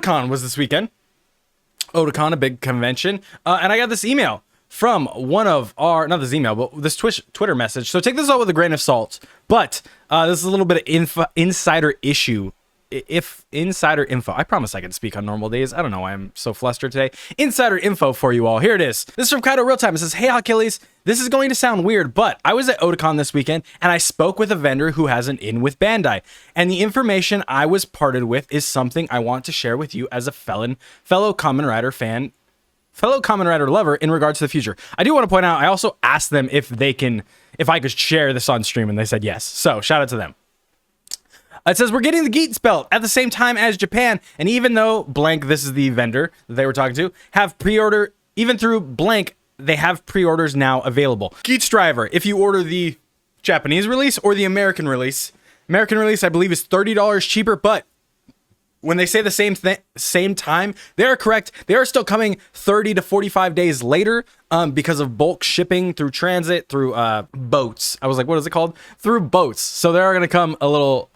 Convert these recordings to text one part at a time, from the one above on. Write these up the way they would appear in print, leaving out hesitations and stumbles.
Otakon was this weekend. Otakon, a big convention. And I got this email from one of our, not this email, but this Twitter message. So take this all with a grain of salt. But this is a little bit of insider issue. If insider info, I promise I can speak on normal days. I don't know why I'm so flustered today. Insider info for you all. Here it is. This is from Kaido Real Time. It says, "Hey Hawkilles, this is going to sound weird, but I was at Otakon this weekend and I spoke with a vendor who has an in with Bandai. And the information I was parted with is something I want to share with you as a fellow Kamen Rider fan, fellow Kamen Rider lover in regards to the future." I do want to point out, I also asked them if I could share this on stream, and they said yes. So shout out to them. It says, "We're getting the Geats belt at the same time as Japan, and even though blank," this is the vendor that they were talking to, "have pre-order, even through blank, they have pre-orders now available. Geats driver, if you order the Japanese release or the American release, I believe is $30 cheaper, but when they say the same time, they are correct. They are still coming 30 to 45 days later because of bulk shipping through transit, through boats. I was like, what is it called? Through boats. So they are going to come a little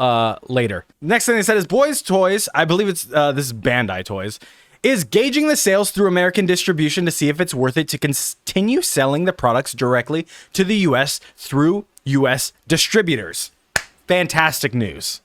later. Next thing they said is Boys Toys, I believe it's this is Bandai Toys, is gauging the sales through American distribution to see if it's worth it to continue selling the products directly to the US through US distributors. Fantastic news.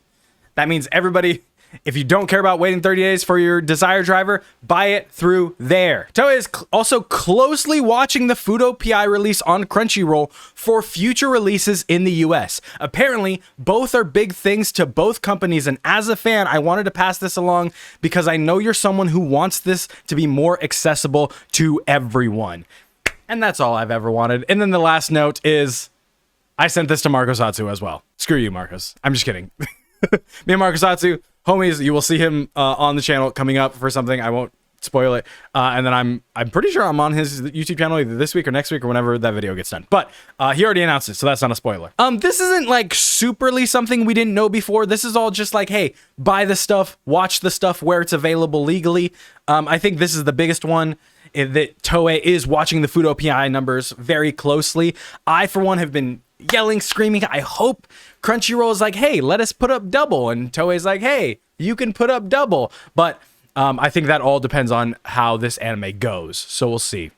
That means everybody, if you don't care about waiting 30 days for your desired driver, buy it through there. Toei is also closely watching the Fudo PI release on Crunchyroll for future releases in the US. Apparently, both are big things to both companies, and as a fan, I wanted to pass this along because I know you're someone who wants this to be more accessible to everyone. And that's all I've ever wanted. And then the last note is, I sent this to Marcos Atsu as well. Screw you, Marcos. I'm just kidding. Me and Marcos Atsu, homies, you will see him on the channel coming up for something. I won't spoil it. And then I'm pretty sure I'm on his YouTube channel either this week or next week or whenever that video gets done. But he already announced it, so that's not a spoiler. This isn't like superly something we didn't know before. This is all just like, hey, buy the stuff, watch the stuff where it's available legally. I think this is the biggest one, that Toei is watching the Fudo PI numbers very closely. I, for one, have been yelling, screaming. I hope Crunchyroll is like, hey, let us put up double. And Toei's like, hey, you can put up double. But I think that all depends on how this anime goes. So we'll see.